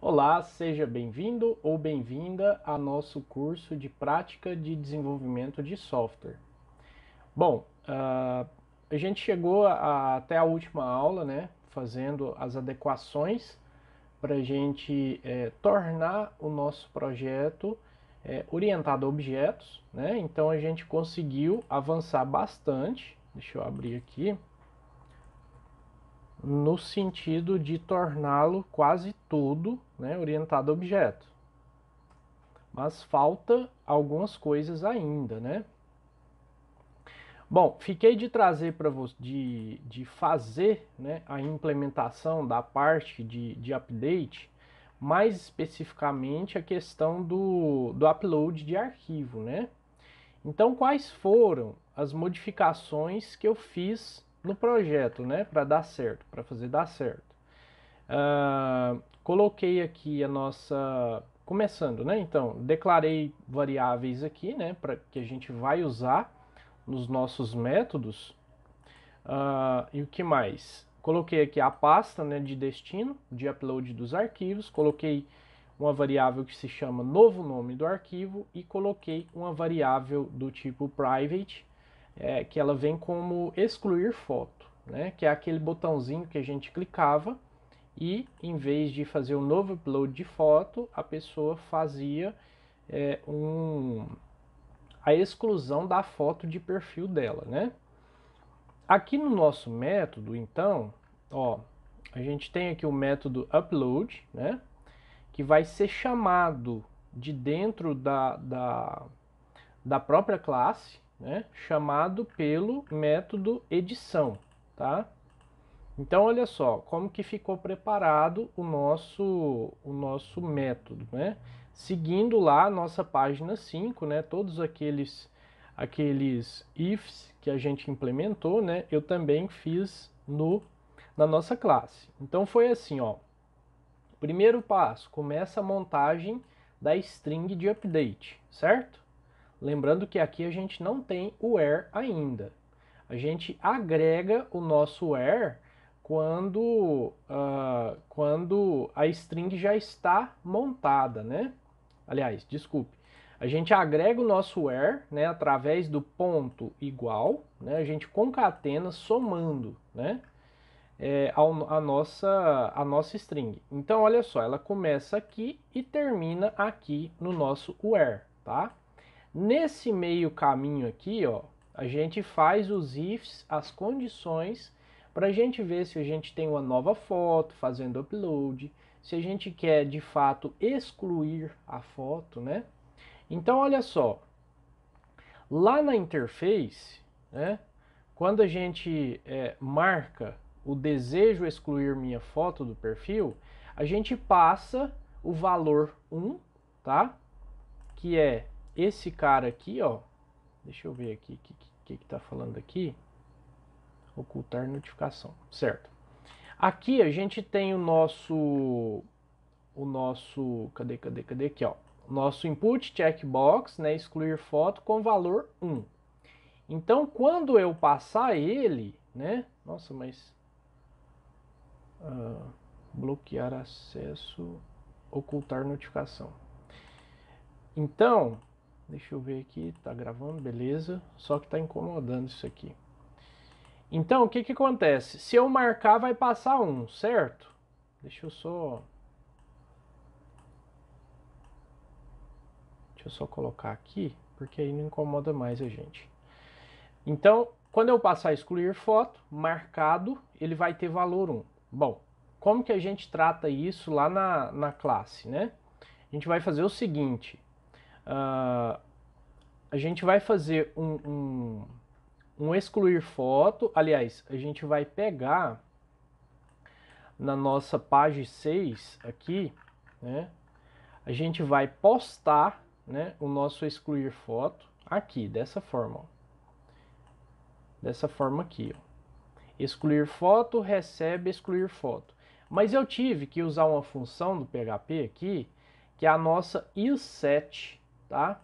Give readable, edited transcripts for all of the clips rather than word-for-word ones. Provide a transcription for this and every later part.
Olá, seja bem-vindo ou bem-vinda ao nosso curso de prática de desenvolvimento de software. Bom, a gente chegou até a última aula, né, fazendo as adequações para a gente tornar o nosso projeto orientado a objetos, né? Então a gente conseguiu avançar bastante. Deixa eu abrir aqui no sentido de torná-lo quase tudo, né, orientado a objeto. Mas falta algumas coisas ainda, né? Bom, fiquei de trazer para você, de fazer, né, a implementação da parte de update, mais especificamente a questão do upload de arquivo, né? Então, quais foram as modificações que eu fiz no projeto, né, para dar certo, para fazer dar certo? Coloquei aqui a nossa... Começando, né? Então, declarei variáveis aqui, né? Para que a gente vai usar nos nossos métodos. E o que mais? Coloquei aqui a pasta, né, de destino, de upload dos arquivos. Coloquei uma variável que se chama novo nome do arquivo e coloquei uma variável do tipo private, que ela vem como excluir foto, né? Que é aquele botãozinho que a gente clicava e em vez de fazer um novo upload de foto, a pessoa fazia a exclusão da foto de perfil dela, né? Aqui no nosso método, então, ó, a gente tem aqui o método upload, né? Que vai ser chamado de dentro da própria classe, né? Chamado pelo método edição, tá? Então, olha só, como que ficou preparado o nosso método, né? Seguindo lá a nossa página 5, né? Todos aqueles ifs que a gente implementou, né? Eu também fiz na nossa classe. Então, foi assim, ó. Primeiro passo, começa a montagem da string de update, certo? Lembrando que aqui a gente não tem o where ainda. A gente agrega o nosso where quando a string já está montada, né? Aliás, desculpe. A gente agrega o nosso where, né, através do ponto igual, né? A gente concatena somando, né? A nossa string. Então, olha só, ela começa aqui e termina aqui no nosso where, tá? Nesse meio caminho aqui, ó, a gente faz os ifs, as condições, para a gente ver se a gente tem uma nova foto fazendo upload, se a gente quer de fato excluir a foto, né? Então, olha só, lá na interface, né, quando a gente marca o desejo excluir minha foto do perfil, a gente passa o valor 1, tá? Que é esse cara aqui, ó. Deixa eu ver aqui o que tá falando aqui. Ocultar notificação, certo? Aqui a gente tem cadê aqui, ó. Nosso input checkbox, né, excluir foto com valor 1. Então, quando eu passar ele, né? Nossa, mas bloquear acesso, ocultar notificação. Então, deixa eu ver aqui, tá gravando, beleza. Só que tá incomodando isso aqui. Então, o que que acontece? Se eu marcar, vai passar 1, certo? Deixa eu só colocar aqui, porque aí não incomoda mais a gente. Então, quando eu passar a excluir foto, marcado, ele vai ter valor 1. Bom, como que a gente trata isso lá na classe, né? A gente vai fazer o seguinte, a gente vai fazer um excluir foto, aliás, a gente vai pegar na nossa página 6 aqui, né? A gente vai postar, né, o nosso excluir foto aqui, dessa forma, ó. Dessa forma aqui, ó. Excluir foto, recebe excluir foto. Mas eu tive que usar uma função do PHP aqui, que é a nossa isSet, tá?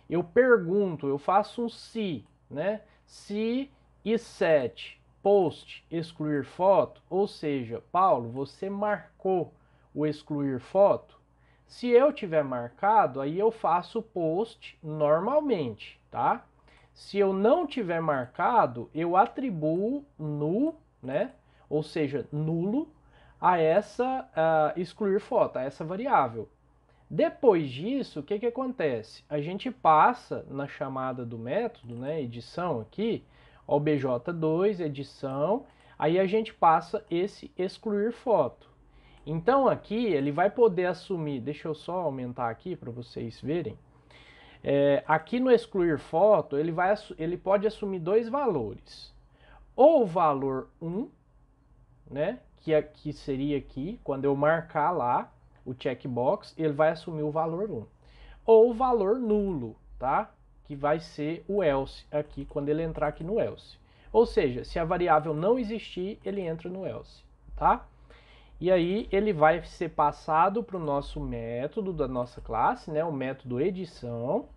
Eu pergunto, eu faço um se, né? Se isSet post excluir foto, ou seja, Paulo, você marcou o excluir foto? Se eu tiver marcado, aí eu faço o post normalmente, tá? Se eu não tiver marcado, eu atribuo null, né? Ou seja, nulo a essa excluir foto, a essa variável. Depois disso, o que que acontece? A gente passa na chamada do método, né, edição aqui, obj2, edição, aí a gente passa esse excluir foto. Então aqui ele vai poder assumir, deixa eu só aumentar aqui para vocês verem. Aqui no excluir foto, ele pode assumir dois valores. Ou o valor 1, né, que seria aqui, quando eu marcar lá o checkbox, ele vai assumir o valor 1. Ou o valor nulo, tá? Que vai ser o else aqui, quando ele entrar aqui no else. Ou seja, se a variável não existir, ele entra no else, tá? E aí ele vai ser passado para o nosso método da nossa classe, né, o método edição,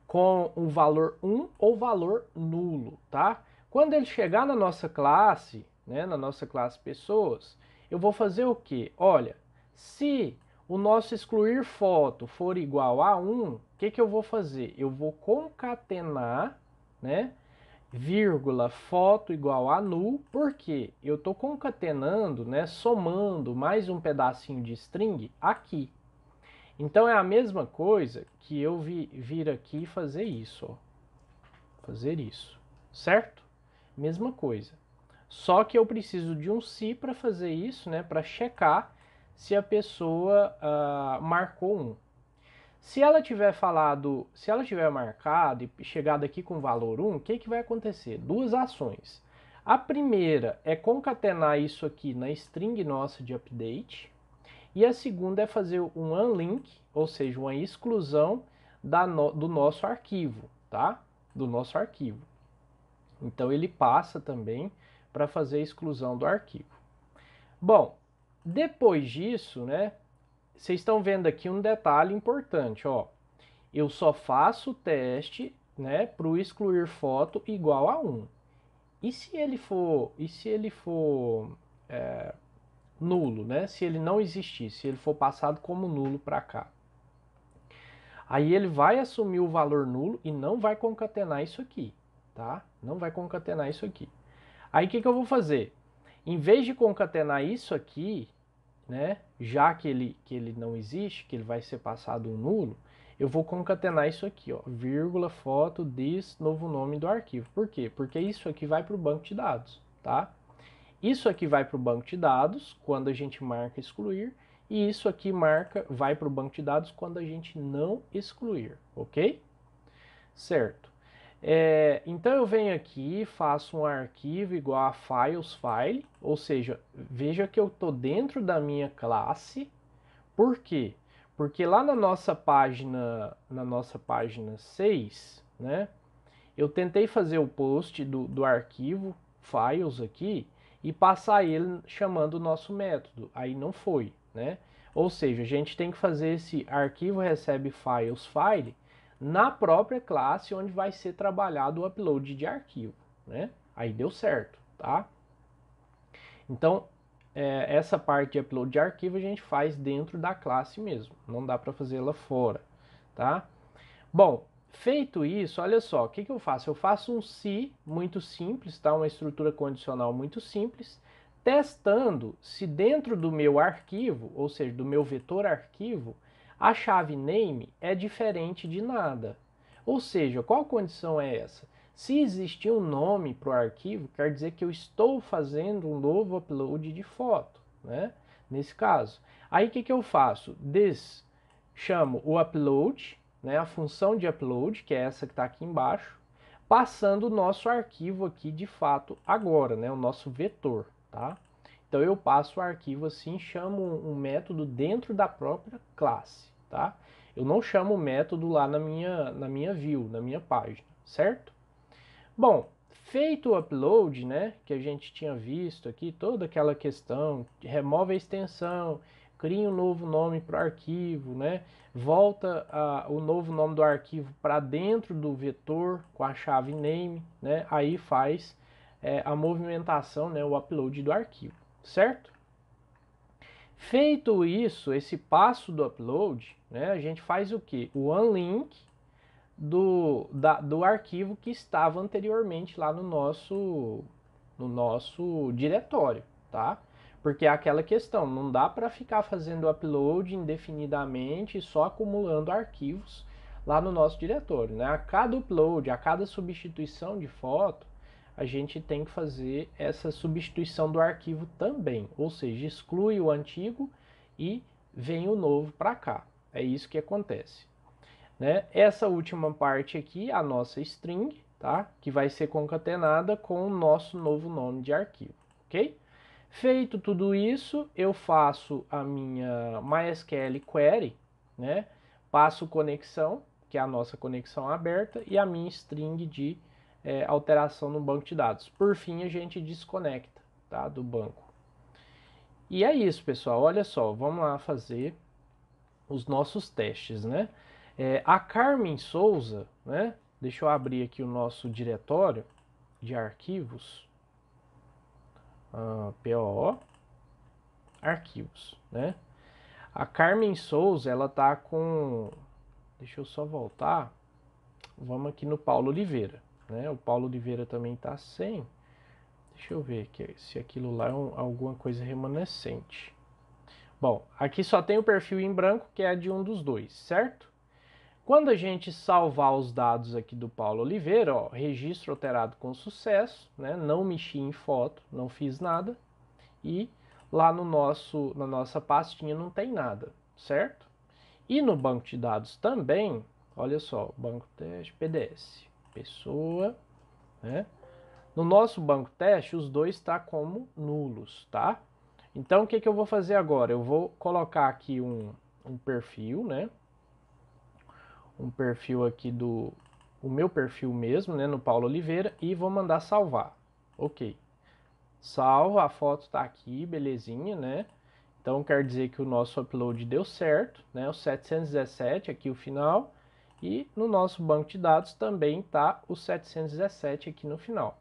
com o valor 1 ou valor nulo, tá? Quando ele chegar na nossa classe, né, na nossa classe pessoas, eu vou fazer o quê? Olha, se o nosso excluir foto for igual a 1, o que que eu vou fazer? Eu vou concatenar, né, vírgula, foto igual a null, porque eu estou concatenando, né, somando mais um pedacinho de string aqui. Então é a mesma coisa que eu vir aqui e fazer isso, ó. Fazer isso, certo? Mesma coisa. Só que eu preciso de um se para fazer isso, né, para checar se a pessoa marcou um. Se ela tiver falado, se ela tiver marcado e chegado aqui com o valor 1, o que que vai acontecer? Duas ações. A primeira é concatenar isso aqui na string nossa de update. E a segunda é fazer um unlink, ou seja, uma exclusão do nosso arquivo, tá? Do nosso arquivo. Então ele passa também para fazer a exclusão do arquivo. Bom, depois disso, né? Vocês estão vendo aqui um detalhe importante, ó. Eu só faço o teste, né, para o excluir foto igual a 1. E se ele for, nulo, né? Se ele não existir, se ele for passado como nulo para cá. Aí ele vai assumir o valor nulo e não vai concatenar isso aqui, tá? Não vai concatenar isso aqui. Aí o que eu vou fazer? Em vez de concatenar isso aqui, né, já que ele não existe, que ele vai ser passado um nulo, eu vou concatenar isso aqui, ó, vírgula, foto, this, novo nome do arquivo. Por quê? Porque isso aqui vai para o banco de dados, tá? Isso aqui vai para o banco de dados quando a gente marca excluir, e isso aqui vai para o banco de dados quando a gente não excluir, ok? Certo. Então eu venho aqui, faço um arquivo igual a files file, ou seja, veja que eu estou dentro da minha classe. Por quê? Porque lá na nossa página 6, né, eu tentei fazer o post do arquivo files aqui e passar ele chamando o nosso método. Aí não foi, né? Ou seja, a gente tem que fazer esse arquivo recebe files file na própria classe onde vai ser trabalhado o upload de arquivo, né? Aí deu certo, tá? Então, essa parte de upload de arquivo a gente faz dentro da classe mesmo, não dá para fazer lá fora, tá? Bom, feito isso, olha só, o que eu faço? Eu faço um se muito simples, tá? Uma estrutura condicional muito simples, testando se dentro do meu arquivo, ou seja, do meu vetor arquivo, a chave name é diferente de nada. Ou seja, qual condição é essa? Se existir um nome para o arquivo, quer dizer que eu estou fazendo um novo upload de foto, né? Nesse caso. Aí o que eu faço? Chamo o upload, né, a função de upload, que é essa que está aqui embaixo, passando o nosso arquivo aqui de fato agora, né, o nosso vetor, tá? Então eu passo o arquivo assim, chamo um método dentro da própria classe, tá? Eu não chamo o método lá na minha view, na minha página, certo? Bom, feito o upload, né, que a gente tinha visto aqui, toda aquela questão, remove a extensão, cria um novo nome para o arquivo, né, volta o novo nome do arquivo para dentro do vetor com a chave name, né, aí faz a movimentação, né, o upload do arquivo, certo? Feito isso, esse passo do upload, né, a gente faz o que? O unlink do arquivo que estava anteriormente lá no nosso diretório, tá? Porque é aquela questão, não dá para ficar fazendo upload indefinidamente, só acumulando arquivos lá no nosso diretório, né? A cada upload, a cada substituição de foto, a gente tem que fazer essa substituição do arquivo também, ou seja, exclui o antigo e vem o novo para cá. É isso que acontece. Né? Essa última parte aqui, a nossa string, tá? Que vai ser concatenada com o nosso novo nome de arquivo, ok? Feito tudo isso, eu faço a minha MySQL query, né? Passo conexão, que é a nossa conexão aberta, e a minha string de alteração no banco de dados. Por fim, a gente desconecta, tá? Do banco. E é isso, pessoal. Olha só, vamos lá fazer os nossos testes, né? A Carmen Souza, né? Deixa eu abrir aqui o nosso diretório de arquivos. POO, arquivos, né? A Carmen Souza, ela tá com... Deixa eu só voltar. Vamos aqui no Paulo Oliveira, né? O Paulo Oliveira também tá sem. Deixa eu ver aqui, se aquilo lá é alguma coisa remanescente. Bom, aqui só tem o perfil em branco, que é de um dos dois, certo? Quando a gente salvar os dados aqui do Paulo Oliveira, ó, registro alterado com sucesso, né? Não mexi em foto, não fiz nada. E lá no na nossa pastinha não tem nada, certo? E no banco de dados também, olha só, banco teste, PDS, pessoa, né? No nosso banco teste, os dois está como nulos, tá? Então, o que eu vou fazer agora? Eu vou colocar aqui um perfil, né? Um perfil aqui o meu perfil mesmo, né? No Paulo Oliveira, e vou mandar salvar. Ok. Salva, a foto está aqui, belezinha, né? Então, quer dizer que o nosso upload deu certo, né? O 717 aqui o final. E no nosso banco de dados também está o 717 aqui no final.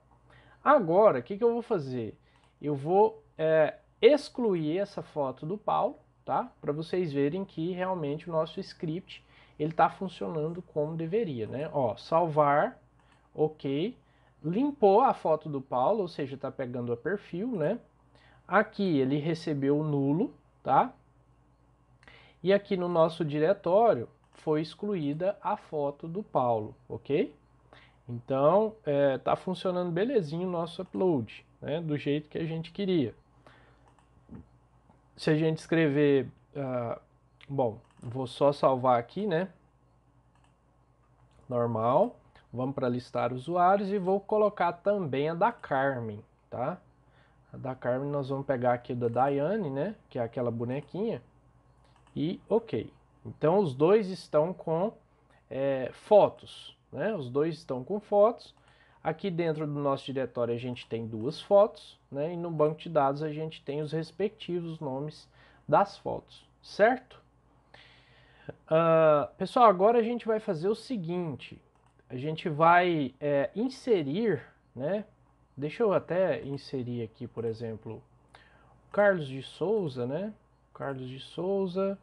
Agora, o que eu vou fazer? Eu vou excluir essa foto do Paulo, tá? Para vocês verem que realmente o nosso script ele está funcionando como deveria, né? Ó, salvar, ok. Limpou a foto do Paulo, ou seja, está pegando a perfil, né? Aqui ele recebeu o nulo, tá? E aqui no nosso diretório foi excluída a foto do Paulo, ok? Então, tá funcionando belezinho o nosso upload, né? Do jeito que a gente queria. Se a gente escrever... bom, vou só salvar aqui, né? Normal. Vamos para listar usuários e vou colocar também a da Carmen, tá? A da Carmen nós vamos pegar aqui da Daiane, né? Que é aquela bonequinha. E ok. Então, os dois estão com fotos, né? Os dois estão com fotos. Aqui dentro do nosso diretório a gente tem duas fotos, né? E no banco de dados a gente tem os respectivos nomes das fotos, certo? Pessoal, agora a gente vai fazer o seguinte. A gente vai inserir, né? Deixa eu até inserir aqui, por exemplo, Carlos de Souza, né? Carlos de Souza,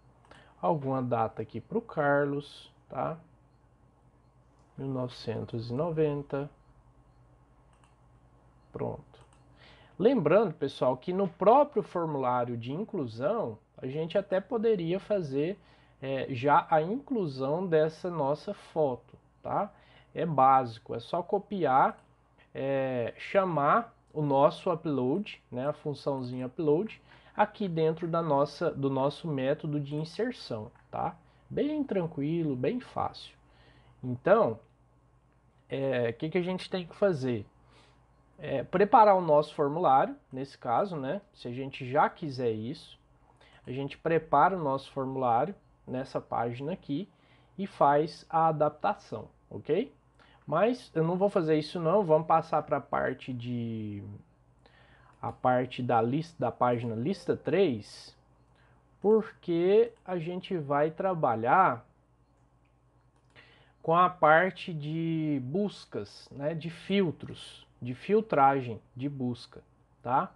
alguma data aqui para o Carlos, tá? 1990. Pronto. Lembrando, pessoal, que no próprio formulário de inclusão, a gente até poderia fazer já a inclusão dessa nossa foto, tá? É básico, é só copiar, chamar o nosso upload, né, a funçãozinha upload, aqui dentro do nosso método de inserção, tá? Bem tranquilo, bem fácil. Então, que a gente tem que fazer? Preparar o nosso formulário, nesse caso, né? Se a gente já quiser isso, a gente prepara o nosso formulário nessa página aqui e faz a adaptação, ok? Mas eu não vou fazer isso não, vamos passar para a parte da lista da página lista 3, porque a gente vai trabalhar com a parte de buscas, né, de filtros, de filtragem de busca, tá?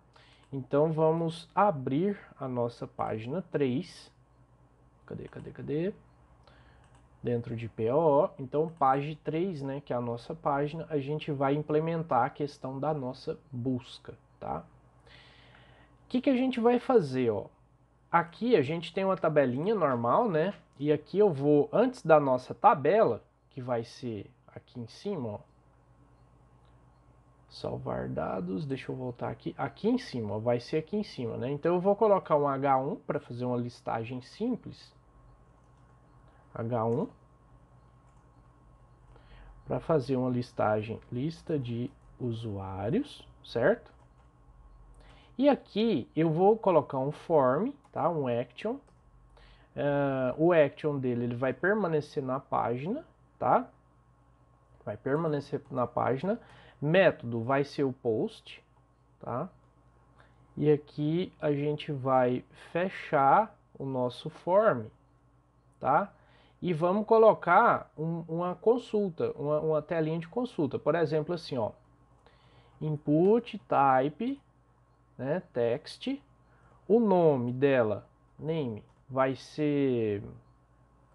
Então vamos abrir a nossa página 3. Cadê? Dentro de POO. Então, página 3, né, que é a nossa página, a gente vai implementar a questão da nossa busca, tá? O que a gente vai fazer, ó? Aqui a gente tem uma tabelinha normal, né? E aqui eu vou, antes da nossa tabela, que vai ser aqui em cima, ó. Salvar dados, deixa eu voltar aqui. Aqui em cima, ó, vai ser aqui em cima, né? Então eu vou colocar um H1 para fazer uma listagem simples. H1 para fazer uma listagem, lista de usuários, certo? E aqui eu vou colocar um form, tá? Um action. O action dele ele vai permanecer na página, tá? Vai permanecer na página. Método vai ser o post, tá? E aqui a gente vai fechar o nosso form, tá? E vamos colocar uma consulta, uma telinha de consulta. Por exemplo, assim, ó, input type, né, text, o nome dela, name, vai ser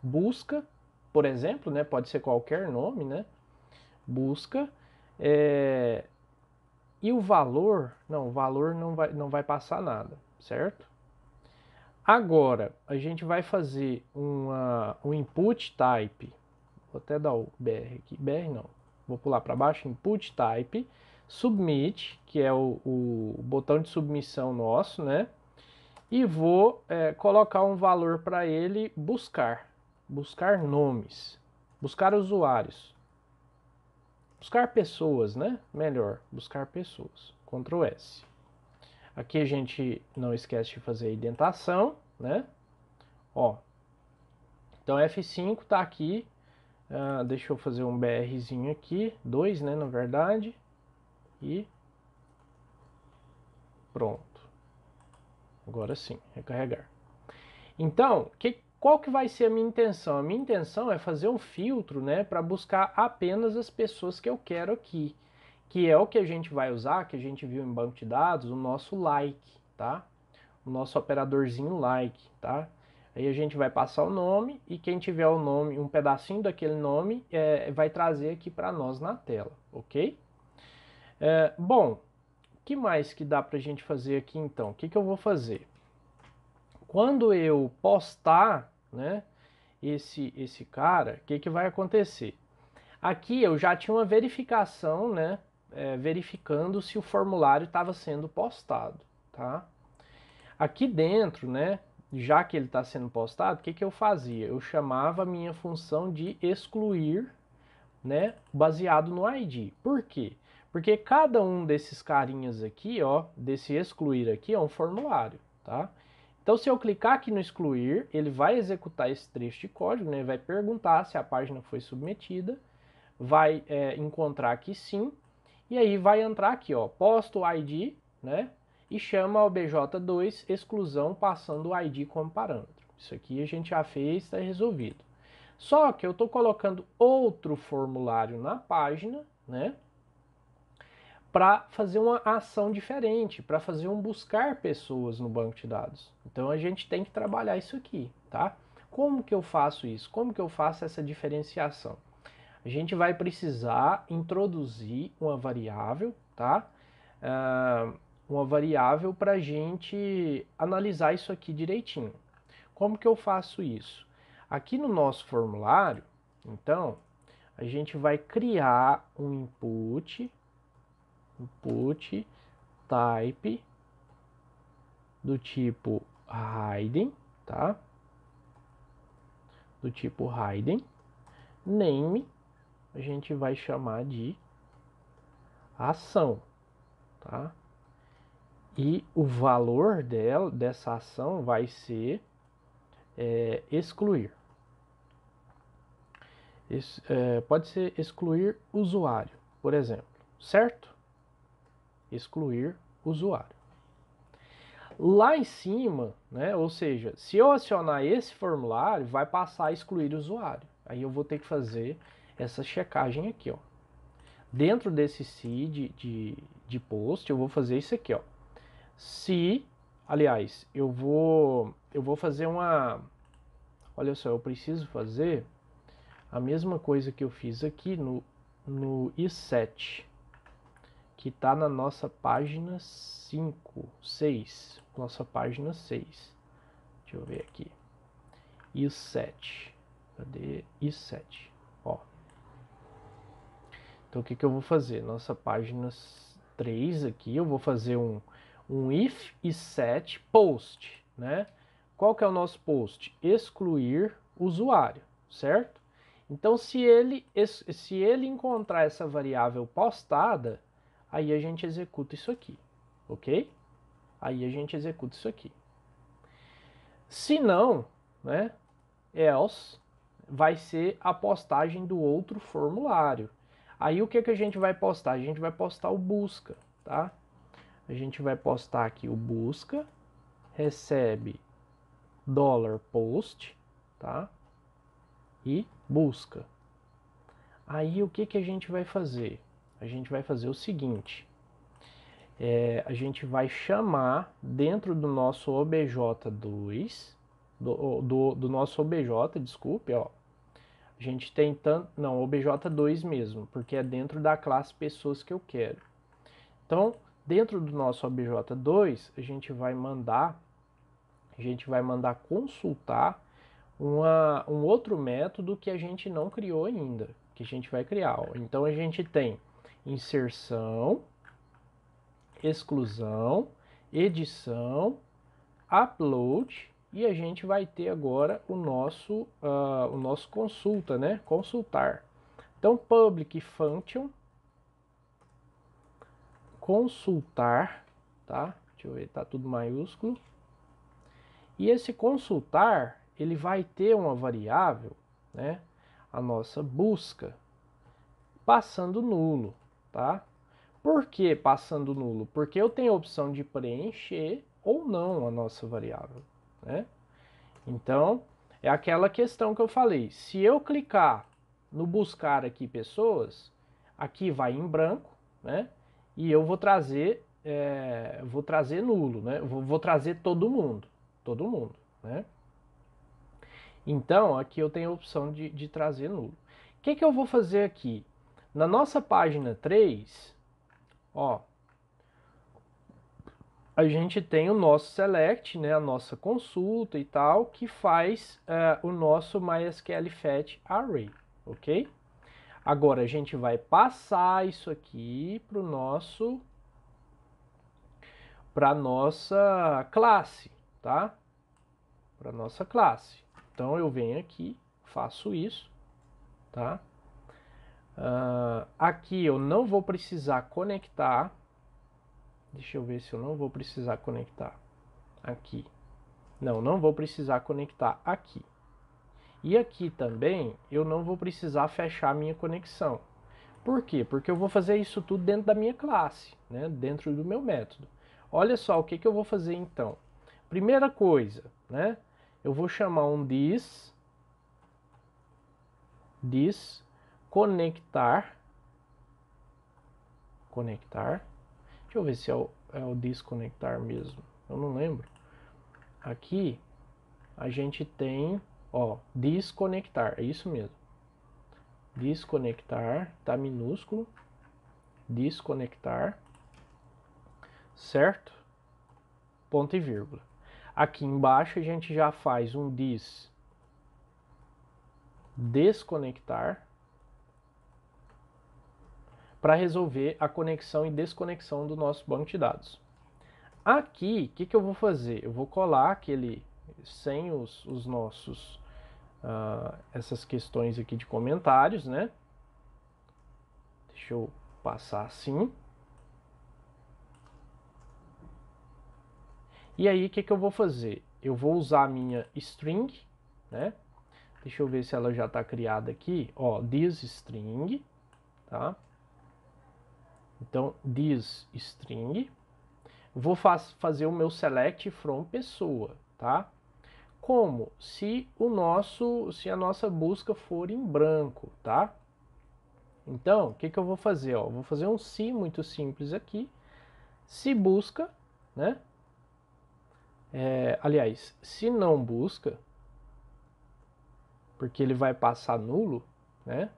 busca, por exemplo, né, pode ser qualquer nome, né, busca, e o valor, não, o valor não vai passar nada, certo? Agora, a gente vai fazer um input type, vou até dar o BR aqui, BR não, vou pular para baixo, input type, submit, que é o botão de submissão nosso, né? E vou colocar um valor para ele buscar nomes, buscar usuários, buscar pessoas, né? Melhor, buscar pessoas, Ctrl S. Aqui a gente não esquece de fazer a indentação, né? Ó, então F5 tá aqui, deixa eu fazer um BRzinho aqui, 2, né, na verdade, e pronto. Agora sim, recarregar. Então, qual que vai ser a minha intenção? A minha intenção é fazer um filtro, né, para buscar apenas as pessoas que eu quero aqui, que é o que a gente vai usar, que a gente viu em banco de dados, o nosso like, tá? O nosso operadorzinho like, tá? Aí a gente vai passar o nome e quem tiver o nome, um pedacinho daquele nome, vai trazer aqui para nós na tela, ok? Bom, o que mais que dá para a gente fazer aqui então? O que eu vou fazer? Quando eu postar, né, esse cara, o que vai acontecer? Aqui eu já tinha uma verificação, né, verificando se o formulário estava sendo postado, tá? Aqui dentro, né, já que ele está sendo postado, o que eu fazia? Eu chamava a minha função de excluir, né, baseado no ID. Por quê? Porque cada um desses carinhas aqui, ó, desse excluir aqui é um formulário, tá? Então, se eu clicar aqui no excluir, ele vai executar esse trecho de código, né? Vai perguntar se a página foi submetida, vai encontrar que sim, e aí vai entrar aqui, ó, posta o ID, né? E chama o obj2 exclusão passando o ID como parâmetro. Isso aqui a gente já fez, está resolvido. Só que eu estou colocando outro formulário na página, né? Para fazer uma ação diferente, para fazer um buscar pessoas no banco de dados. Então a gente tem que trabalhar isso aqui, tá? Como que eu faço isso? Como que eu faço essa diferenciação? A gente vai precisar introduzir uma variável, tá? Uma variável para a gente analisar isso aqui direitinho. Como que eu faço isso? Aqui no nosso formulário, então, a gente vai criar um input type do tipo hidden, tá? Do tipo hidden. Name a gente vai chamar de ação, tá? E o valor dessa ação vai ser excluir. Pode ser excluir usuário, por exemplo, certo? Excluir usuário. Lá em cima, né, ou seja, se eu acionar esse formulário, vai passar a excluir usuário. Aí eu vou ter que fazer essa checagem aqui, ó. Dentro desse seed de post, eu vou fazer isso aqui, ó. Se, aliás, eu vou fazer uma, olha só, eu preciso fazer a mesma coisa que eu fiz aqui no i7, que está na nossa página 5, 6, nossa página 6. Deixa eu ver aqui. i7. Cadê i7? Ó. Então o que eu vou fazer? Nossa página 3 aqui, eu vou fazer um if i7 post, né? Qual que é o nosso post? Excluir usuário, certo? Então se ele encontrar essa variável postada, aí a gente executa isso aqui, ok? Aí a gente executa isso aqui. Se não, né, else, vai ser a postagem do outro formulário. Aí o que a gente vai postar? A gente vai postar o busca, tá? A gente vai postar aqui o busca, recebe $post, tá? E busca. Aí o que a gente vai fazer? A gente vai fazer o seguinte, a gente vai chamar dentro do nosso obj2, do nosso obj, desculpe, ó, a gente tem tanto, não, obj2 mesmo, porque é dentro da classe pessoas que eu quero. Então, dentro do nosso obj2, a gente vai mandar consultar um outro método que a gente não criou ainda, que a gente vai criar. Ó. Então a gente tem inserção, exclusão, edição, upload, e a gente vai ter agora o nosso consulta, né? Consultar. Então public function consultar, tá? Deixa eu ver, tá tudo maiúsculo. E esse consultar, ele vai ter uma variável, né? A nossa busca, passando nulo, tá? Por que passando nulo? Porque eu tenho a opção de preencher ou não a nossa variável, né? Então, é aquela questão que eu falei. Se eu clicar no buscar aqui pessoas, aqui vai em branco, né? E eu vou trazer nulo, né? Vou trazer todo mundo, né? Então, aqui eu tenho a opção de trazer nulo. O que eu vou fazer aqui? Na nossa página 3, ó, a gente tem o nosso select, né, a nossa consulta e tal, que faz o nosso MySQL Fetch Array, ok? Agora a gente vai passar isso aqui para nossa classe, tá? Para nossa classe. Então eu venho aqui, faço isso, tá? Aqui eu não vou precisar conectar. Deixa eu ver se eu não vou precisar conectar aqui. Não vou precisar conectar aqui. E aqui também eu não vou precisar fechar a minha conexão. Por quê? Porque eu vou fazer isso tudo dentro da minha classe, né? Dentro do meu método. Olha só o que eu vou fazer então. Primeira coisa, né? Eu vou chamar um this conectar. Deixa eu ver se é o desconectar mesmo. Eu não lembro. Aqui a gente tem, ó, desconectar. É isso mesmo. Desconectar, tá minúsculo. Desconectar. Certo? Ponto e vírgula. Aqui embaixo a gente já faz um desconectar para resolver a conexão e desconexão do nosso banco de dados. Aqui, o que eu vou fazer? Eu vou colar aquele, sem os nossos, essas questões aqui de comentários, né? Deixa eu passar assim. E aí, o que eu vou fazer? Eu vou usar a minha string, né? Deixa eu ver se ela já está criada aqui. Ó, this string, tá? Então, this string. Vou fazer o meu select from pessoa, tá? Como? Se a nossa busca for em branco, tá? Então, o que eu vou fazer? Ó, vou fazer um se muito simples aqui. Se busca, né? Aliás, se não busca, porque ele vai passar nulo, né?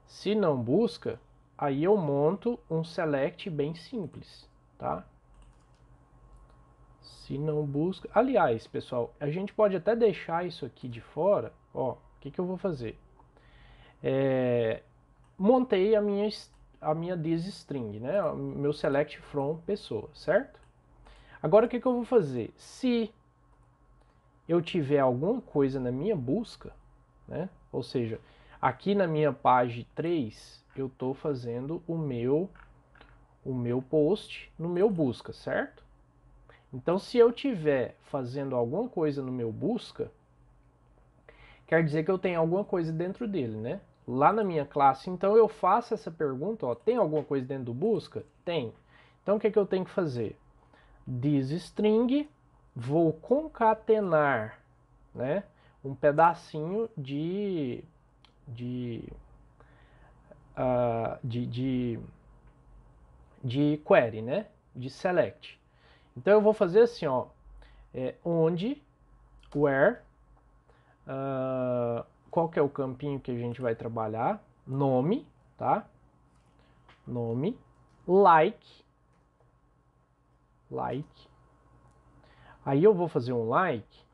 Se não busca, aí eu monto um select bem simples, tá? Se não busca... Aliás, pessoal, a gente pode até deixar isso aqui de fora. Ó, o que eu vou fazer? Montei a minha thisString, né? Meu select from pessoa, certo? Agora o que eu vou fazer? Se eu tiver alguma coisa na minha busca, né? Ou seja, aqui na minha página 3, eu estou fazendo o meu post no meu busca, certo? Então, se eu tiver fazendo alguma coisa no meu busca, quer dizer que eu tenho alguma coisa dentro dele, né? Lá na minha classe, então eu faço essa pergunta, ó, tem alguma coisa dentro do busca? Tem. Então o que eu tenho que fazer? thisString, vou concatenar, né, um pedacinho de query, né, de select. Então eu vou fazer assim, ó, onde, where, qual que é o campinho que a gente vai trabalhar? Nome, tá? Nome, like. Aí eu vou fazer um like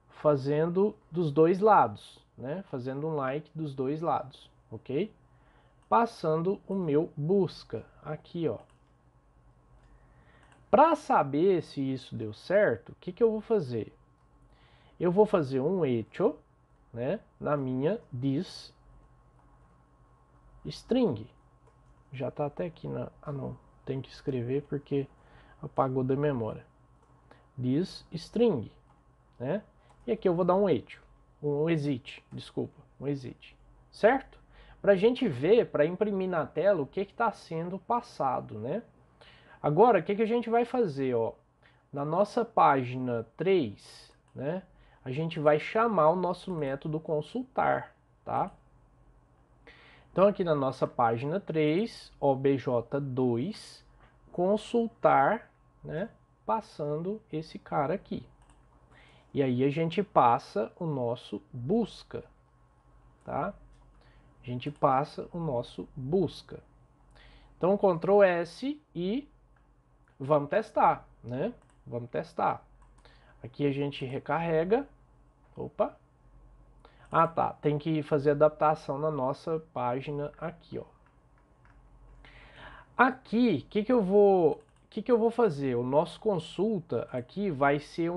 fazendo dos dois lados, né? Fazendo um like dos dois lados, ok? Passando o meu busca aqui, ó. Para saber se isso deu certo, o que eu vou fazer? Eu vou fazer um echo, né, na minha thisString. Já está até aqui na... Ah, não. Tem que escrever porque apagou da memória. thisString, né? E aqui eu vou dar um echo, um exit, desculpa, um exit, certo? Para a gente ver, para imprimir na tela o que está sendo passado, né? Agora, o que a gente vai fazer, ó? Na nossa página 3, né? A gente vai chamar o nosso método consultar, tá? Então, aqui na nossa página 3, obj2, consultar, né? Passando esse cara aqui. E aí a gente passa o nosso busca, tá? A gente passa o nosso busca. Então, Ctrl S e vamos testar, né? Vamos testar. Aqui a gente recarrega. Opa. Ah, tá. Tem que fazer adaptação na nossa página aqui, ó. Aqui, o que eu vou fazer? O nosso consulta aqui vai ser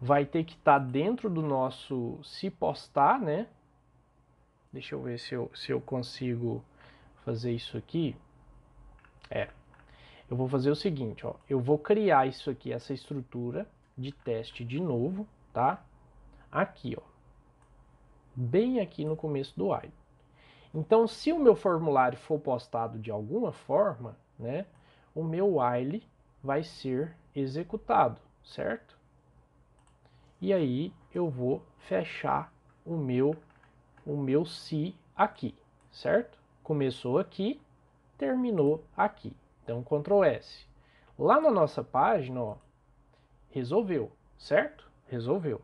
vai ter que estar dentro do nosso se postar, né? Deixa eu ver se eu consigo fazer isso aqui. Eu vou fazer o seguinte, ó. Eu vou criar isso aqui, essa estrutura de teste de novo, tá? Aqui, ó. Bem aqui no começo do while. Então, se o meu formulário for postado de alguma forma, né? O meu while vai ser executado, certo? E aí eu vou fechar o meu se aqui, certo? Começou aqui, terminou aqui. Então, Ctrl S. Lá na nossa página, ó, resolveu, certo? Resolveu.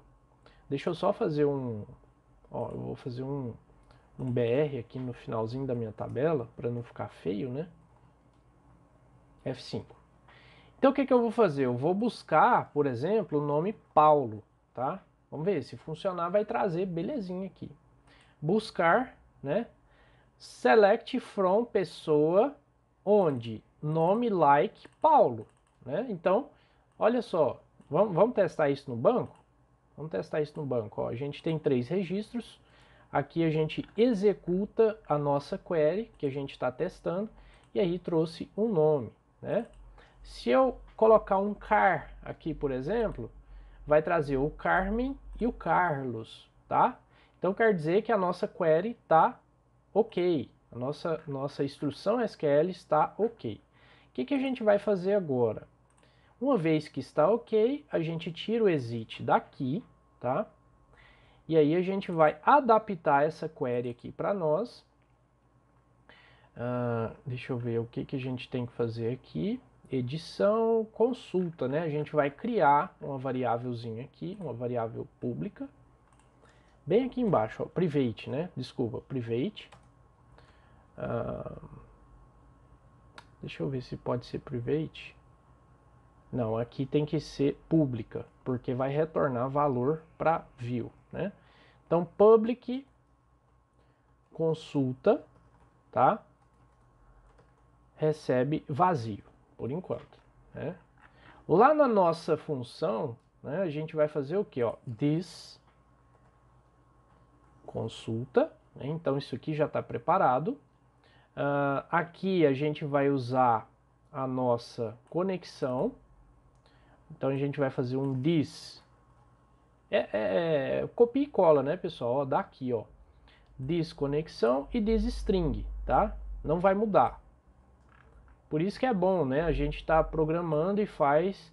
Deixa eu só fazer eu vou fazer um BR aqui no finalzinho da minha tabela, para não ficar feio, né? F5. Então, o que eu vou fazer? Eu vou buscar, por exemplo, o nome Paulo, tá? Vamos ver, se funcionar vai trazer belezinha aqui. Buscar, né? Select from pessoa, onde nome like Paulo, né? Então, olha só, vamos testar isso no banco? Vamos testar isso no banco. Ó, a gente tem 3 registros. Aqui a gente executa a nossa query que a gente está testando e aí trouxe um nome, né? Se eu colocar um car aqui, por exemplo, vai trazer o Carmen e o Carlos, tá? Então quer dizer que a nossa query está ok. A nossa instrução SQL está ok. O que a gente vai fazer agora? Uma vez que está ok, a gente tira o exit daqui, tá? E aí a gente vai adaptar essa query aqui para nós. Deixa eu ver o que a gente tem que fazer aqui. Edição, consulta, né? A gente vai criar uma variávelzinha aqui, uma variável pública. Bem aqui embaixo, ó, private, né? Desculpa, private. Deixa eu ver se pode ser private. Não, aqui tem que ser pública, porque vai retornar valor para view, né? Então, public consulta, tá? Recebe vazio, por enquanto, né? Lá na nossa função, né, a gente vai fazer o que, ó? This consulta, né? Então isso aqui já está preparado. Aqui a gente vai usar a nossa conexão. Então a gente vai fazer um this. Copia e cola, né, pessoal? Ó, daqui, ó. This conexão e this string, tá? Não vai mudar. Por isso que é bom, né? A gente está programando e faz.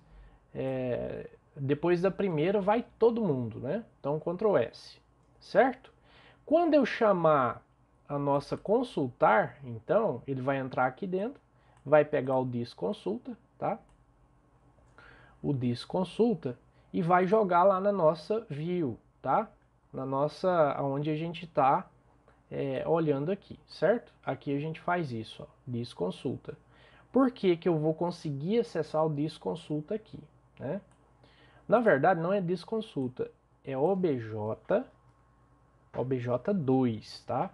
Depois da primeira vai todo mundo, né? Então Ctrl S, certo? Quando eu chamar a nossa consultar, então ele vai entrar aqui dentro, vai pegar o this consulta, tá? O this consulta e vai jogar lá na nossa view, tá? Na nossa, onde a gente está olhando aqui, certo? Aqui a gente faz isso, ó, this consulta. Por que que eu vou conseguir acessar o this consulta aqui, né? Na verdade não é this consulta, é obj2, tá?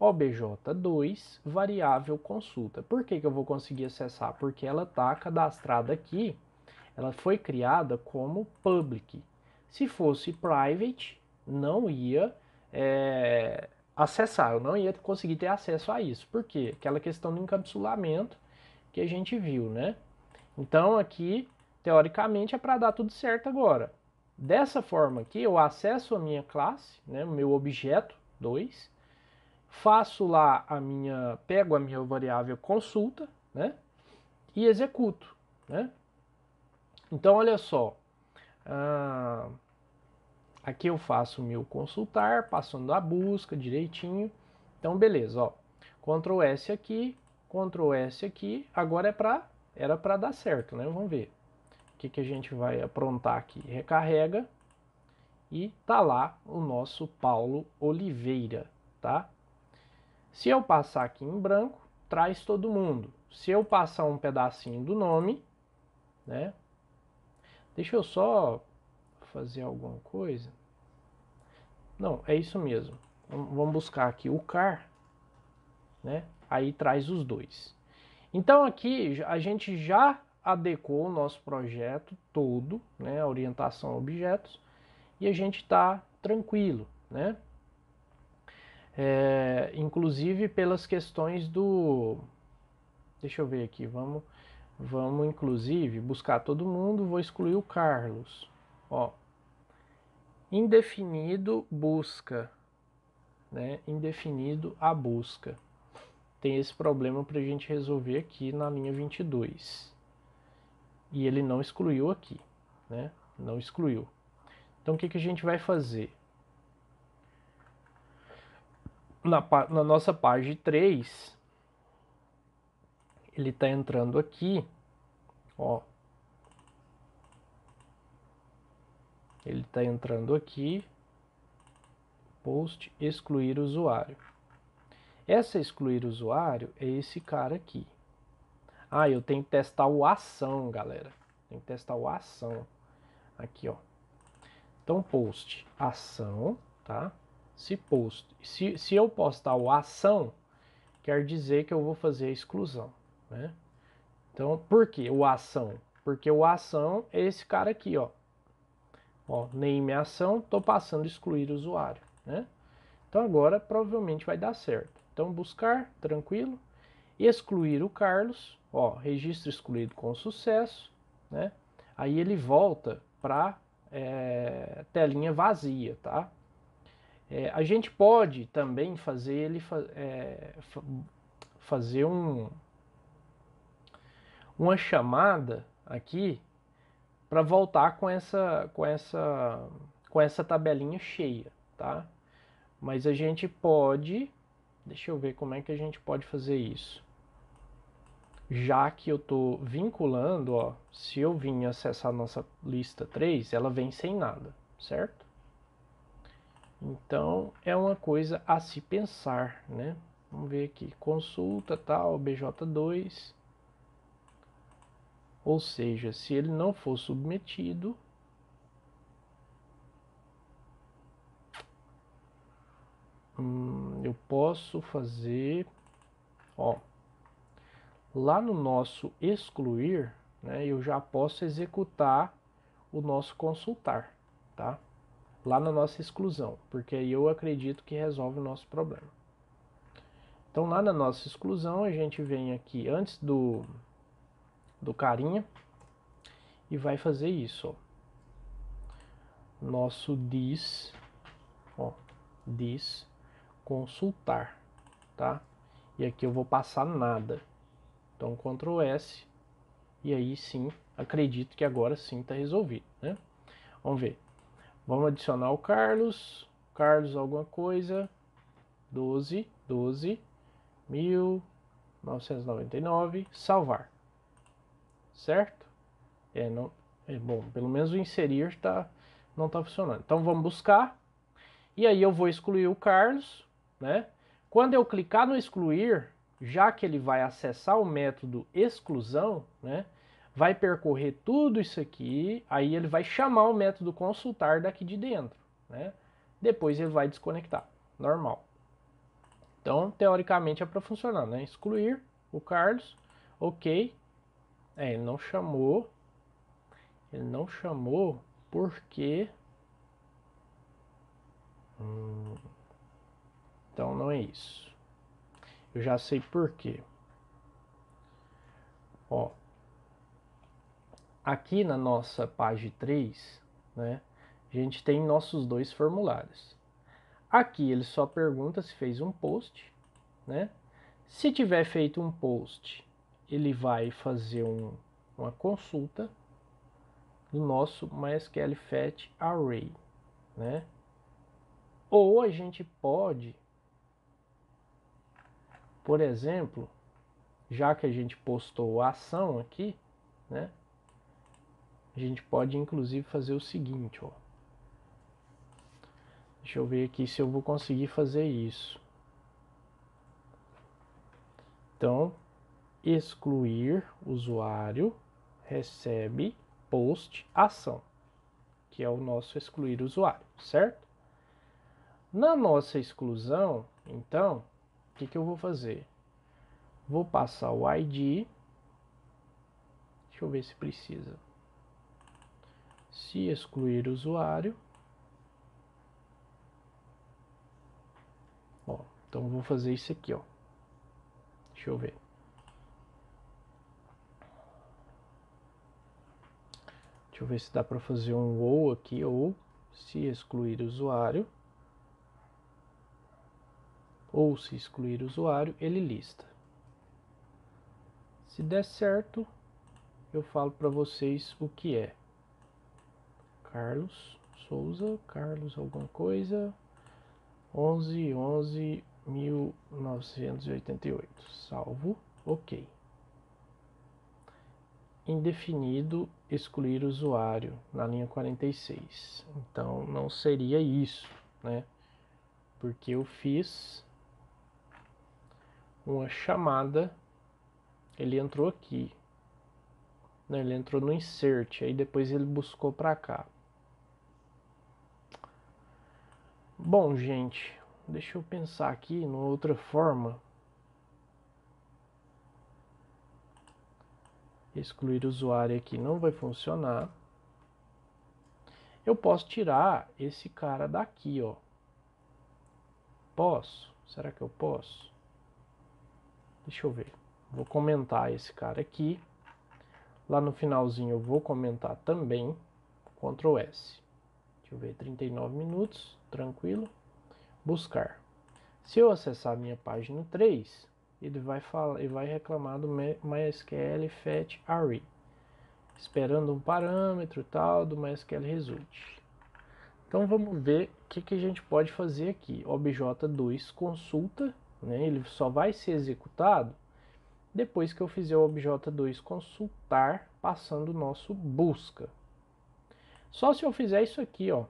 obj2 variável consulta. Por que que eu vou conseguir acessar? Porque ela está cadastrada aqui, ela foi criada como public. Se fosse private, não ia acessar, eu não ia conseguir ter acesso a isso. Por quê? Aquela questão do encapsulamento que a gente viu, né? Então aqui, teoricamente, é para dar tudo certo agora. Dessa forma aqui, eu acesso a minha classe, né, o meu objeto 2, faço lá pego a minha variável consulta, né, e executo, né? Então olha só, aqui eu faço o meu consultar, passando a busca direitinho. Então beleza, ó, Ctrl S aqui, Ctrl S aqui, agora era para dar certo, né? Vamos ver. O que a gente vai aprontar aqui? Recarrega e tá lá o nosso Paulo Oliveira, tá? Se eu passar aqui em branco, traz todo mundo. Se eu passar um pedacinho do nome, né? Deixa eu só fazer alguma coisa. Não, é isso mesmo. Vamos buscar aqui o car, né? Aí traz os dois. Então aqui a gente já adequou o nosso projeto todo, né? A orientação a objetos, e a gente está tranquilo, né? Inclusive pelas questões do... Deixa eu ver aqui, vamos inclusive buscar todo mundo, vou excluir o Carlos. Ó, indefinido busca, né? Indefinido a busca. Tem esse problema para a gente resolver aqui na linha 22. E ele não excluiu aqui, né? Não excluiu. Então o que a gente vai fazer? Na nossa página 3, ele está entrando aqui, ó. Ele está entrando aqui, post, excluir usuário. Essa excluir usuário é esse cara aqui. Eu tenho que testar o ação, galera. Tem que testar o ação. Aqui, ó. Então, post, ação, tá? Se eu postar o ação, quer dizer que eu vou fazer a exclusão, né? Então, por que o ação? Porque o ação é esse cara aqui, ó. Ó, name ação, tô passando excluir usuário, né? Então agora provavelmente vai dar certo. Então buscar, tranquilo. Excluir o Carlos, ó, registro excluído com sucesso, né? Aí ele volta para telinha vazia, tá? A gente pode também fazer ele fazer uma chamada aqui para voltar com essa tabelinha cheia, tá? Mas a gente pode deixa eu ver como é que a gente pode fazer isso. Já que eu estou vinculando, ó, se eu vim acessar a nossa lista 3, ela vem sem nada, certo? Então é uma coisa a se pensar, né? Vamos ver aqui, consulta tal, BJ2. Ou seja, se ele não for submetido, eu posso fazer, ó, lá no nosso excluir, né, eu já posso executar o nosso consultar, tá? Lá na nossa exclusão, porque aí eu acredito que resolve o nosso problema. Então lá na nossa exclusão a gente vem aqui antes do carinha e vai fazer isso, ó. Nosso dis, ó, dis consultar, tá? E aqui eu vou passar nada. Então Ctrl S e aí sim, acredito que agora sim está resolvido, né? Vamos ver. Vamos adicionar o Carlos. Carlos alguma coisa. 12.1999. Salvar. Certo? Não, bom, pelo menos o inserir não está funcionando. Então vamos buscar. E aí eu vou excluir o Carlos, né? Quando eu clicar no excluir, já que ele vai acessar o método exclusão, né? Vai percorrer tudo isso aqui, aí ele vai chamar o método consultar daqui de dentro, né? Depois ele vai desconectar, normal. Então, teoricamente é para funcionar, né? Excluir o Carlos, ok. Ele não chamou porque... Então não é isso. Eu já sei por quê. Ó, aqui na nossa página 3, né, a gente tem nossos dois formulários. Aqui ele só pergunta se fez um post, né? Se tiver feito um post, ele vai fazer uma consulta do nosso MySQL Fetch Array, né? Ou a gente pode, por exemplo, já que a gente postou a ação aqui, né? A gente pode inclusive fazer o seguinte, ó. Deixa eu ver aqui se eu vou conseguir fazer isso. Então, excluir usuário recebe post ação, que é o nosso excluir usuário, certo? Na nossa exclusão, então, o que eu vou fazer? Vou passar o ID. Deixa eu ver se precisa. Se excluir usuário. Ó, então vou fazer isso aqui, ó. Deixa eu ver. Deixa eu ver se dá para fazer um ou aqui, ou se excluir usuário. Ou se excluir usuário, ele lista. Se der certo, eu falo para vocês o que é. Carlos Souza, Carlos alguma coisa, 11/11/1988. Salvo, ok. Indefinido, excluir usuário na linha 46. Então não seria isso, né? Porque eu fiz uma chamada, ele entrou aqui, né? Ele entrou no insert, aí depois ele buscou para cá. Bom, gente, deixa eu pensar aqui numa outra forma. Excluir usuário aqui não vai funcionar. Eu posso tirar esse cara daqui, ó. Posso? Será que eu posso? Deixa eu ver. Vou comentar esse cara aqui. Lá no finalzinho eu vou comentar também. Ctrl S. Deixa eu ver, 39 minutos, tranquilo. Buscar. Se eu acessar a minha página 3, ele vai reclamar do MySQL Fetch Array, esperando um parâmetro tal do MySQL Result. Então vamos ver o que a gente pode fazer aqui. OBJ2 consulta, né? Ele só vai ser executado depois que eu fizer o obj2 consultar passando o nosso busca. Só se eu fizer isso aqui, ó.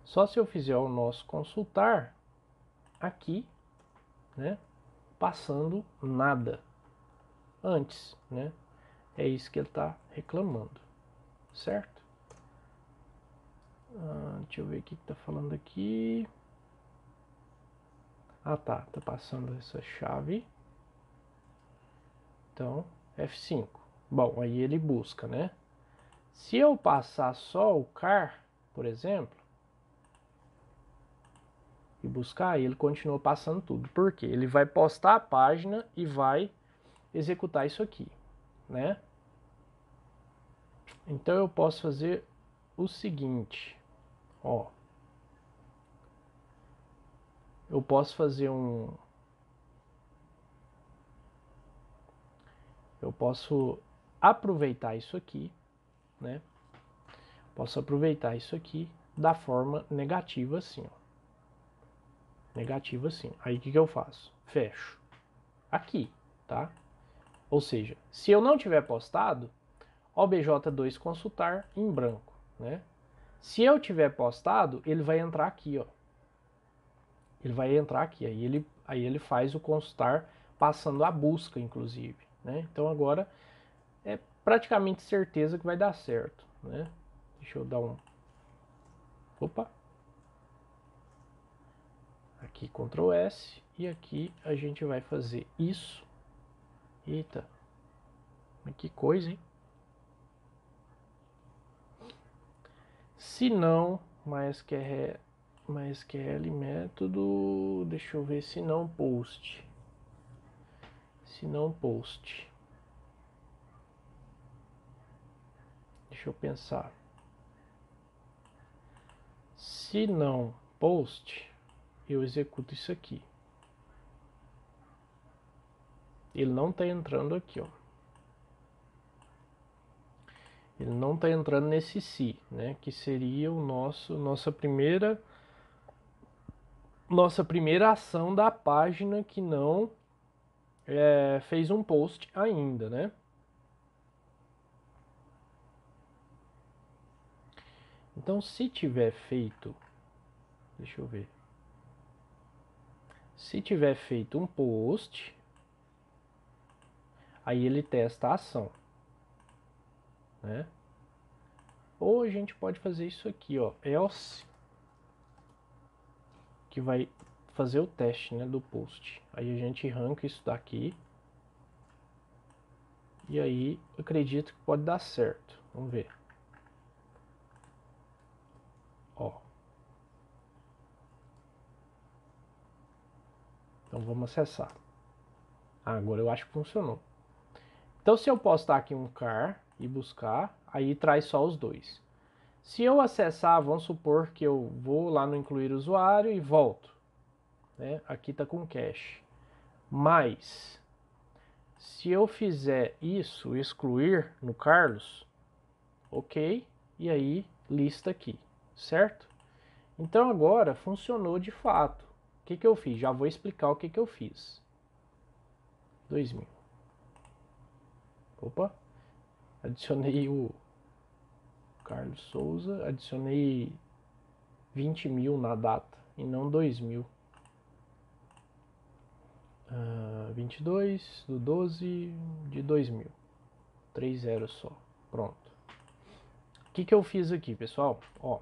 Só se eu fizer o nosso consultar aqui, né? Passando nada antes, né? É isso que ele está reclamando, certo? Deixa eu ver o que está falando aqui. Ah, tá passando essa chave. Então, F5. Bom, aí ele busca, né? Se eu passar só o car, por exemplo, e buscar, ele continua passando tudo. Por quê? Ele vai postar a página e vai executar isso aqui, né? Então eu posso fazer o seguinte, ó. Eu posso fazer eu posso aproveitar isso aqui, né? Posso aproveitar isso aqui da forma negativa assim, ó. Negativa assim. Aí o que eu faço? Fecho. Aqui, tá? Ou seja, se eu não tiver postado, obj2 consultar em branco, né? Se eu tiver postado, ele vai entrar aqui, ó. Ele vai entrar aqui, aí ele faz o consultar passando a busca, inclusive, né? Então agora é praticamente certeza que vai dar certo, né? Deixa eu dar um... Opa! Aqui Ctrl S e aqui a gente vai fazer isso. Eita! Que coisa, hein? Se não, MySQL método, deixa eu ver, se não post. Se não post. Deixa eu pensar. Se não post, eu executo isso aqui. Ele não está entrando aqui, ó. Ele não está entrando nesse se, né? Que seria o nossa primeira ação da página que não fez um post ainda, né? Então, se tiver feito, deixa eu ver. Se tiver feito um post, aí ele testa a ação, né? Ou a gente pode fazer isso aqui, ó, else, que vai fazer o teste, né, do post. Aí a gente arranca isso daqui. E aí, acredito que pode dar certo. Vamos ver. Ó. Então vamos acessar. Agora eu acho que funcionou. Então se eu postar aqui um car e buscar, aí traz só os dois. Se eu acessar, vamos supor que eu vou lá no incluir usuário e volto, né? Aqui está com cache. Mas se eu fizer isso, excluir no Carlos, ok, e aí lista aqui, certo? Então agora funcionou de fato. O que eu fiz? Já vou explicar o que eu fiz. 2000. Opa, adicionei o Carlos Souza, adicionei 20.000 na data e não 2.000. 22 do 12 de 2000. 3 zeros só. Pronto. O que eu fiz aqui, pessoal? Ó,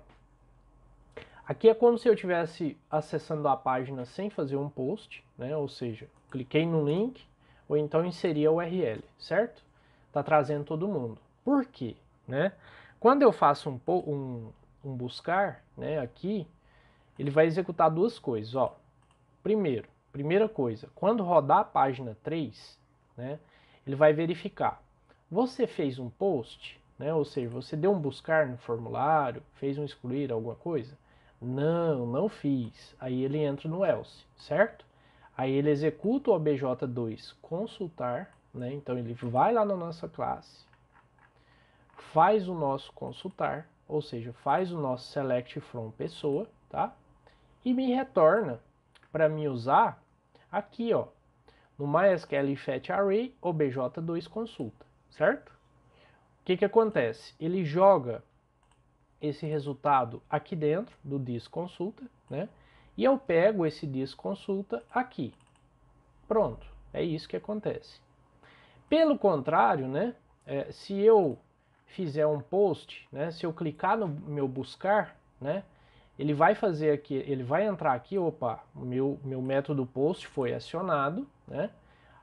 aqui é como se eu estivesse acessando a página sem fazer um post, né? Ou seja, cliquei no link ou então inseri a URL, certo? Tá trazendo todo mundo. Por quê? Né? Quando eu faço um buscar, né, aqui, ele vai executar duas coisas, ó. Primeira coisa, quando rodar a página 3, né, ele vai verificar. Você fez um post, né, ou seja, você deu um buscar no formulário, fez um excluir, alguma coisa? Não fiz. Aí ele entra no else, certo? Aí ele executa o obj2 consultar, né, então ele vai lá na nossa classe, faz o nosso consultar, ou seja, faz o nosso select from pessoa, tá? E me retorna para me usar aqui, ó, no MySQL Fetch Array obj2 consulta, certo? O que acontece? Ele joga esse resultado aqui dentro do dis consulta, né? E eu pego esse dis consulta aqui. Pronto, é isso que acontece. Pelo contrário, né? Se eu fizer um post, né? Se eu clicar no meu buscar, né? Ele vai fazer aqui, ele vai entrar aqui, opa, meu método post foi acionado, né?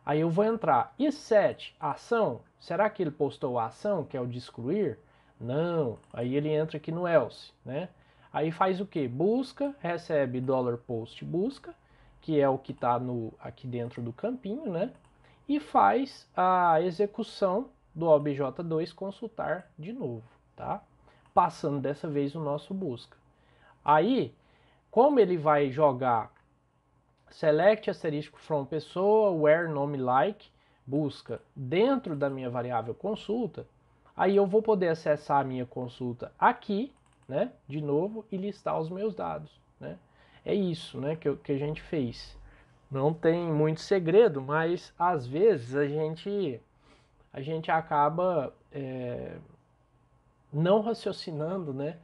Aí eu vou entrar, e set, ação, será que ele postou a ação, que é o de excluir? Não, aí ele entra aqui no else, né? Aí faz o que? Busca, recebe $post busca, que é o que está aqui dentro do campinho, né? E faz a execução do obj2 consultar de novo, tá? Passando dessa vez o nosso busca. Aí, como ele vai jogar select asterisco from pessoa, where nome like, busca dentro da minha variável consulta, aí eu vou poder acessar a minha consulta aqui, né, de novo, e listar os meus dados, né. É isso, né, que a gente fez. Não tem muito segredo, mas às vezes a gente acaba não raciocinando, né,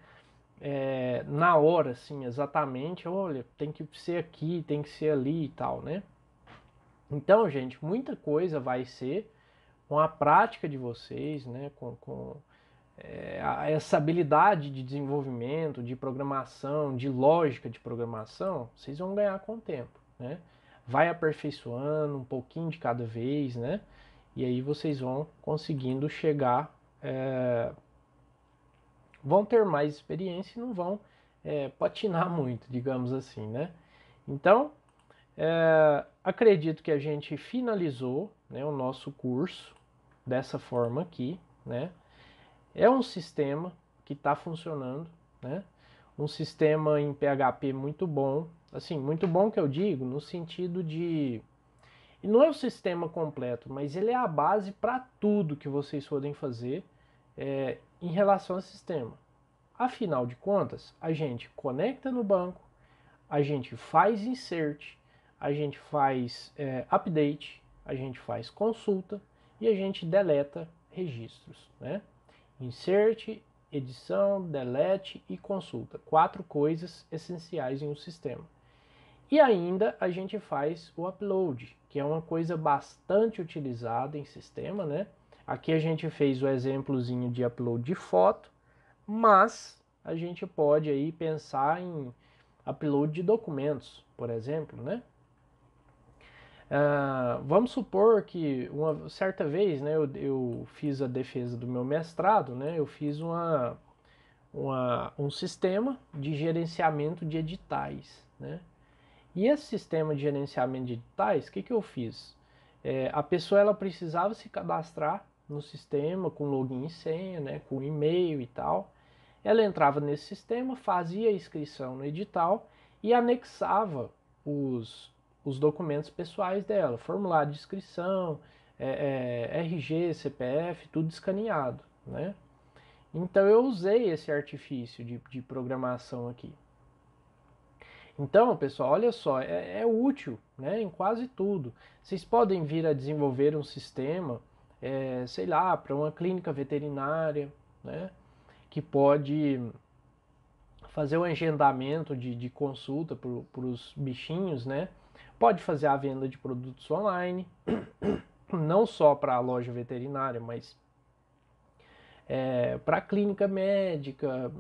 na hora, assim, exatamente, olha, tem que ser aqui, tem que ser ali e tal, né? Então, gente, muita coisa vai ser com a prática de vocês, né, com essa habilidade de desenvolvimento, de programação, de lógica de programação, vocês vão ganhar com o tempo, né? Vai aperfeiçoando um pouquinho de cada vez, né? E aí vocês vão conseguindo chegar, vão ter mais experiência e não vão patinar muito, digamos assim, né? Então, acredito que a gente finalizou, né, o nosso curso dessa forma aqui, né? É um sistema que está funcionando, né? Um sistema em PHP muito bom, assim, muito bom que eu digo no sentido de, e não é o sistema completo, mas ele é a base para tudo que vocês podem fazer em relação ao sistema. Afinal de contas, a gente conecta no banco, a gente faz insert, a gente faz update, a gente faz consulta e a gente deleta registros, né? Insert, edição, delete e consulta. 4 coisas essenciais em um sistema. E ainda a gente faz o upload, que é uma coisa bastante utilizada em sistema, né? Aqui a gente fez o exemplozinho de upload de foto, mas a gente pode aí pensar em upload de documentos, por exemplo, né? Vamos supor que uma certa vez, né, eu fiz a defesa do meu mestrado, né, eu fiz um sistema de gerenciamento de editais, né? E esse sistema de gerenciamento de editais, o que eu fiz? A pessoa ela precisava se cadastrar no sistema com login e senha, né, com e-mail e tal. Ela entrava nesse sistema, fazia a inscrição no edital e anexava os documentos pessoais dela, formulário de inscrição, RG, CPF, tudo escaneado, né? Então eu usei esse artifício de programação aqui. Então, pessoal, olha só, é útil, né, em quase tudo. Vocês podem vir a desenvolver um sistema, sei lá, para uma clínica veterinária, né, que pode fazer o agendamento de consulta para os bichinhos, né? Pode fazer a venda de produtos online, não só para a loja veterinária, mas para clínica médica,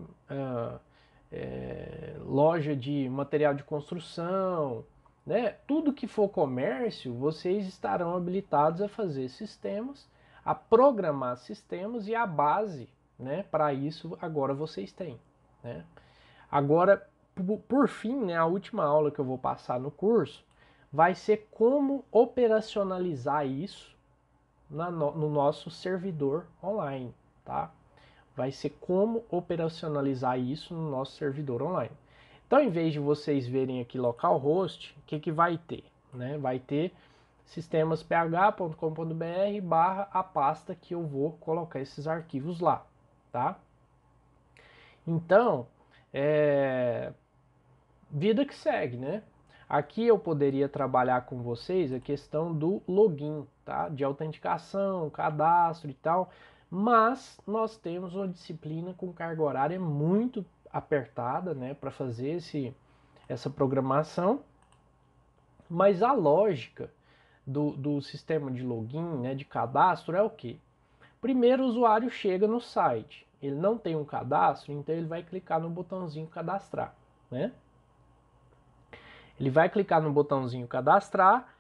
loja de material de construção, né? Tudo que for comércio, vocês estarão habilitados a fazer sistemas, a programar sistemas e a base, né? Para isso agora vocês têm, né? Agora, por fim, né, a última aula que eu vou passar no curso vai ser como operacionalizar isso no nosso servidor online, tá? Vai ser como operacionalizar isso no nosso servidor online. Então, em vez de vocês verem aqui localhost, o que vai ter? Né? Vai ter sistemasph.com.br barra a pasta que eu vou colocar esses arquivos lá, tá? Então, vida que segue, né? Aqui eu poderia trabalhar com vocês a questão do login, tá? De autenticação, cadastro e tal, mas nós temos uma disciplina com carga horária muito apertada, né, para fazer essa programação, mas a lógica do sistema de login, né, de cadastro é o quê? Primeiro o usuário chega no site, ele não tem um cadastro, então ele vai clicar no botãozinho cadastrar, né? Ele vai clicar no botãozinho cadastrar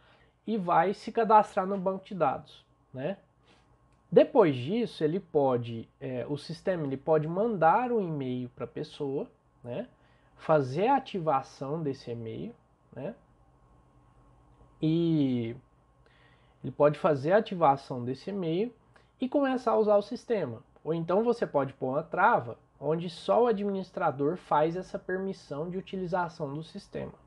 e vai se cadastrar no banco de dados, né? Depois disso, ele pode, o sistema ele pode mandar um e-mail para a pessoa, né? Fazer a ativação desse e-mail, né? E ele pode fazer a ativação desse e-mail e começar a usar o sistema. Ou então você pode pôr uma trava onde só o administrador faz essa permissão de utilização do sistema.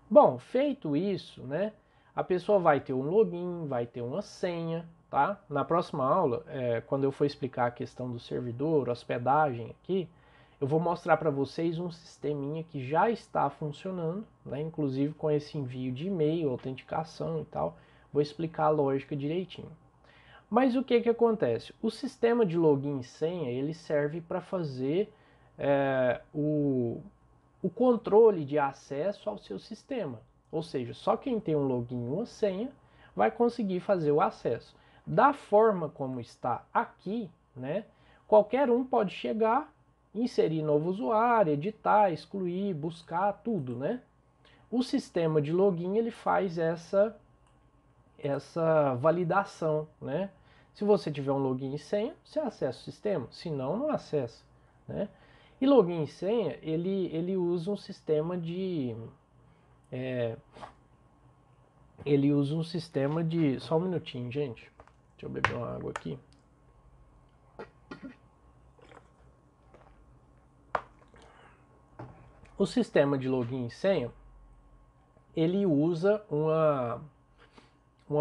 Bom, feito isso, né, a pessoa vai ter um login, vai ter uma senha, tá? Na próxima aula, quando eu for explicar a questão do servidor, hospedagem aqui, eu vou mostrar para vocês um sisteminha que já está funcionando, né, inclusive com esse envio de e-mail, autenticação e tal. Vou explicar a lógica direitinho. Mas o que que acontece? O sistema de login e senha, ele serve para fazer o controle de acesso ao seu sistema. Ou seja, só quem tem um login e uma senha vai conseguir fazer o acesso. Da forma como está aqui, né, qualquer um pode chegar, inserir novo usuário, editar, excluir, buscar, tudo, né? O sistema de login ele faz essa validação, né? Se você tiver um login e senha, você acessa o sistema, se não, não acessa, né? E login e senha, ele usa um sistema de... ele usa um sistema de... Só um minutinho, gente. Deixa eu beber uma água aqui. O sistema de login e senha, ele usa uma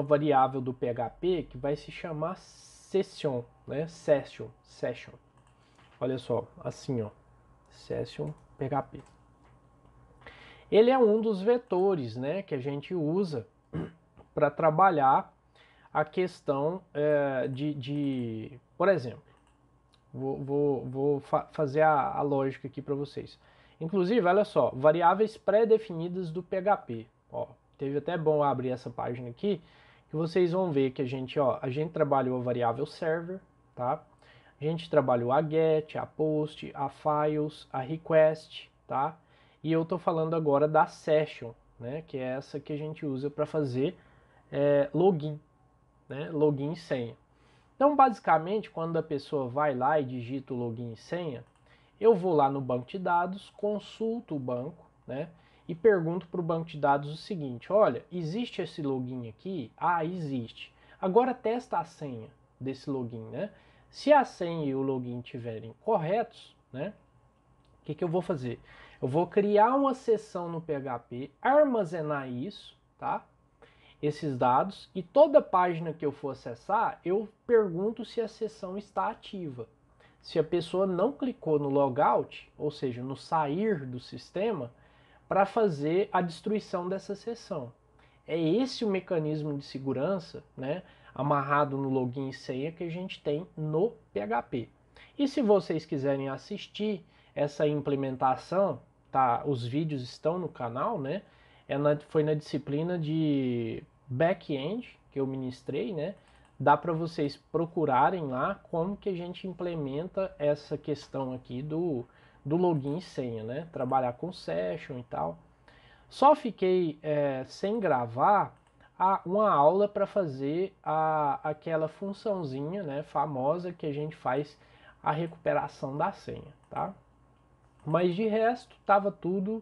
variável do PHP que vai se chamar session, né? Session. Olha só, assim, ó. Session PHP. Ele é um dos vetores, né, que a gente usa para trabalhar a questão por exemplo, vou fazer a lógica aqui para vocês. Inclusive, olha só, variáveis pré-definidas do PHP. Ó, teve até bom abrir essa página aqui, que vocês vão ver que a gente trabalhou a variável server, tá? A gente trabalhou a get, a post, a files, a request, tá? E eu tô falando agora da session, né? Que é essa que a gente usa para fazer login, né? Login e senha. Então, basicamente, quando a pessoa vai lá e digita o login e senha, eu vou lá no banco de dados, consulto o banco, né? E pergunto para o banco de dados o seguinte: olha, existe esse login aqui? Ah, existe. Agora testa a senha desse login, né? Se a senha e o login estiverem corretos, né? O que eu vou fazer? Eu vou criar uma seção no PHP, armazenar isso, tá? Esses dados, e toda página que eu for acessar, eu pergunto se a seção está ativa. Se a pessoa não clicou no logout, ou seja, no sair do sistema, para fazer a destruição dessa seção. É esse o mecanismo de segurança, né, amarrado no login e senha que a gente tem no PHP. E se vocês quiserem assistir essa implementação, tá, os vídeos estão no canal, né? Foi na disciplina de back-end que eu ministrei, né? Dá para vocês procurarem lá como que a gente implementa essa questão aqui do login e senha, né? Trabalhar com session e tal. Só fiquei sem gravar uma aula para fazer aquela funçãozinha, né, famosa que a gente faz a recuperação da senha, tá? Mas de resto, tava tudo,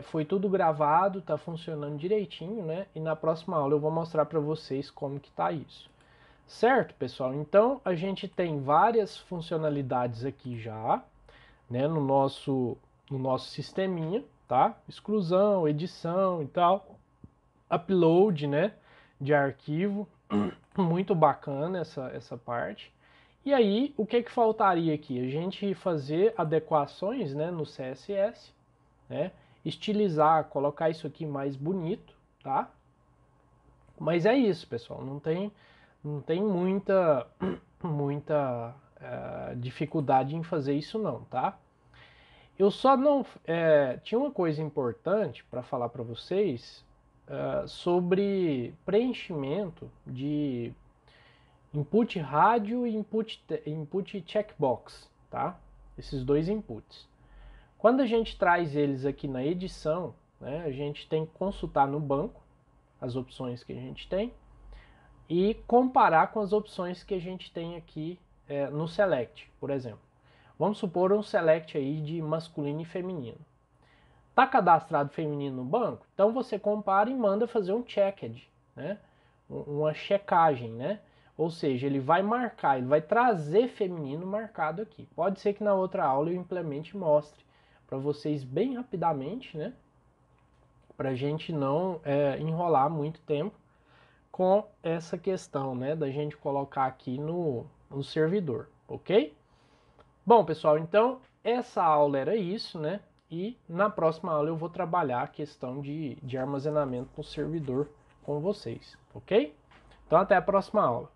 foi tudo gravado, tá funcionando direitinho, né? E na próxima aula eu vou mostrar para vocês como que tá isso. Certo, pessoal? Então, a gente tem várias funcionalidades aqui já, né, no nosso sisteminha, tá? Exclusão, edição e tal, upload, né, de arquivo, muito bacana essa parte. E aí, o que faltaria aqui? A gente fazer adequações, né, no CSS, né, estilizar, colocar isso aqui mais bonito, tá? Mas é isso, pessoal, não tem muita dificuldade em fazer isso não, tá? Eu só não... tinha uma coisa importante para falar para vocês sobre preenchimento de input rádio e input checkbox, tá? Esses dois inputs. Quando a gente traz eles aqui na edição, né, a gente tem que consultar no banco as opções que a gente tem e comparar com as opções que a gente tem aqui no select, por exemplo. Vamos supor um select aí de masculino e feminino. Está cadastrado feminino no banco? Então você compara e manda fazer um checked, né? Uma checagem, né? Ou seja, ele vai marcar, ele vai trazer feminino marcado aqui. Pode ser que na outra aula eu implemente e mostre para vocês bem rapidamente, né? Para a gente não enrolar muito tempo com essa questão, né? Da gente colocar aqui no servidor, ok? Bom, pessoal, então essa aula era isso, né? E na próxima aula eu vou trabalhar a questão de armazenamento no servidor com vocês, ok? Então até a próxima aula.